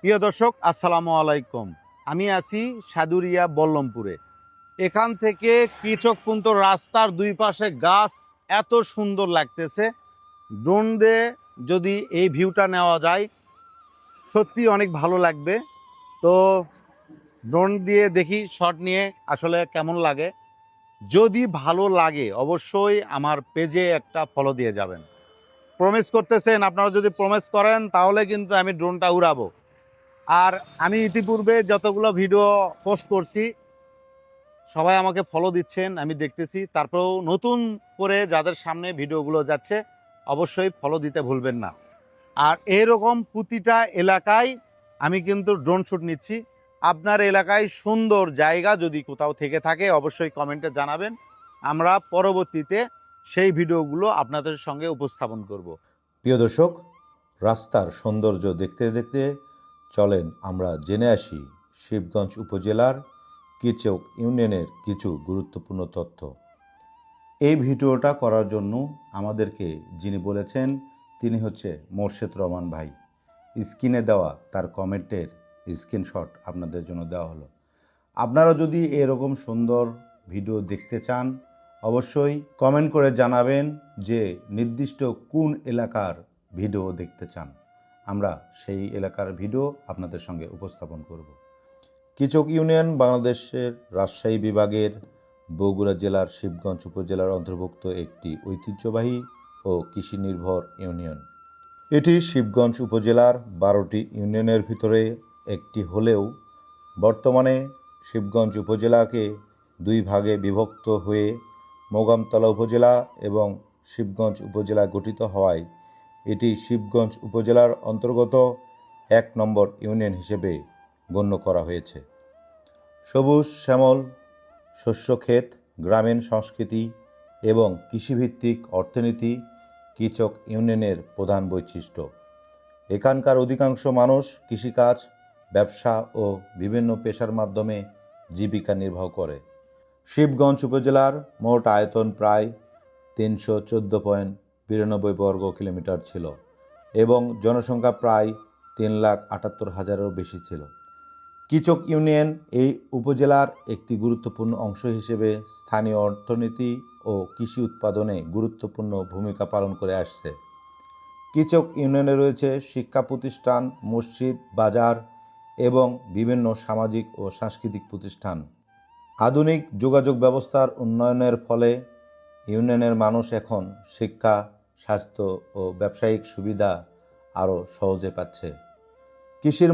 প্রিয় দর্শক, আসসালামু আলাইকুম। আমি আছি সাদুরিয়া বল্লমপুরে। এখান থেকে কৃষক রাস্তার দুই পাশে গাছ এত সুন্দর লাগতেছে। ড্রোন দিয়ে যদি এই ভিউটা নেওয়া যায় সত্যি অনেক ভালো লাগবে। তো ড্রোন দিয়ে দেখি, শট নিয়ে আসলে কেমন লাগে। যদি ভালো লাগে অবশ্যই আমার পেজে একটা ফলো দিয়ে যাবেন। প্রমিস করতেছেন? আপনারা যদি প্রমিস করেন তাহলে কিন্তু আমি ড্রোনটা উড়াবো। আর আমি ইতিপূর্বে যতগুলো ভিডিও পোস্ট করছি সবাই আমাকে ফলো দিচ্ছেন, আমি দেখতেছি। তারপরেও নতুন করে যাদের সামনে ভিডিওগুলো যাচ্ছে অবশ্যই ফলো দিতে ভুলবেন না। আর এরকম প্রতিটা এলাকায় আমি কিন্তু ড্রোন শ্যুট নিচ্ছি। আপনার এলাকায় সুন্দর জায়গা যদি কোথাও থেকে থাকে অবশ্যই কমেন্টে জানাবেন। আমরা পরবর্তীতে সেই ভিডিওগুলো আপনাদের সঙ্গে উপস্থাপন করব। প্রিয় দর্শক, রাস্তার সৌন্দর্য দেখতে দেখতে চলেন আমরা জেনে আসি শিবগঞ্জ উপজেলার কিচক ইউনিয়নের কিছু গুরুত্বপূর্ণ তথ্য। এই ভিডিওটা করার জন্য আমাদেরকে যিনি বলেছেন তিনি হচ্ছে মোর্শেদ রহমান ভাই। স্ক্রিনে দেওয়া তার কমেন্টের স্ক্রিনশট আপনাদের জন্য দেওয়া হলো। আপনারা যদি এরকম সুন্দর ভিডিও দেখতে চান অবশ্যই কমেন্ট করে জানাবেন যে নির্দিষ্ট কোন এলাকার ভিডিও দেখতে চান। আমরা সেই এলাকার ভিডিও আপনাদের সঙ্গে উপস্থাপন করব। কিচক ইউনিয়ন বাংলাদেশের রাজশাহী বিভাগের বগুড়া জেলার শিবগঞ্জ উপজেলার অন্তর্ভুক্ত একটি ঐতিহ্যবাহী ও কৃষি নির্ভর ইউনিয়ন। এটি শিবগঞ্জ উপজেলার 12টি ইউনিয়নের ভিতরে একটি হলেও বর্তমানে শিবগঞ্জ উপজেলাকে দুই ভাগে বিভক্ত হয়ে মোগামতলা উপজেলা এবং শিবগঞ্জ উপজেলা গঠিত হওয়ায় এটি শিবগঞ্জ উপজেলার অন্তর্গত 1 নম্বর ইউনিয়ন হিসেবে গণ্য করা হয়েছে। সবুজ শ্যামল শস্যক্ষেত, গ্রামীণ সংস্কৃতি এবং কৃষিভিত্তিক অর্থনীতি কিচক ইউনিয়নের প্রধান বৈশিষ্ট্য। এখানকার অধিকাংশ মানুষ কৃষিকাজ, ব্যবসা ও বিভিন্ন পেশার মাধ্যমে জীবিকা নির্বাহ করে। শিবগঞ্জ উপজেলার মোট আয়তন প্রায় 314.92 বর্গ কিলোমিটার ছিল এবং জনসংখ্যা প্রায় 3,78,000-এরও বেশি ছিল। কিচক ইউনিয়ন এই উপজেলার একটি গুরুত্বপূর্ণ অংশ হিসেবে স্থানীয় অর্থনীতি ও কৃষি উৎপাদনে গুরুত্বপূর্ণ ভূমিকা পালন করে আসছে। কিচক ইউনিয়নে রয়েছে শিক্ষা প্রতিষ্ঠান, মসজিদ, বাজার এবং বিভিন্ন সামাজিক ও সাংস্কৃতিক প্রতিষ্ঠান। আধুনিক যোগাযোগ ব্যবস্থার উন্নয়নের ফলে ইউনিয়নের মানুষ এখন শিক্ষা, স্বাস্থ্য ও ব্যবসায়িক সুবিধা আরও সহজে পাচ্ছে। কৃষির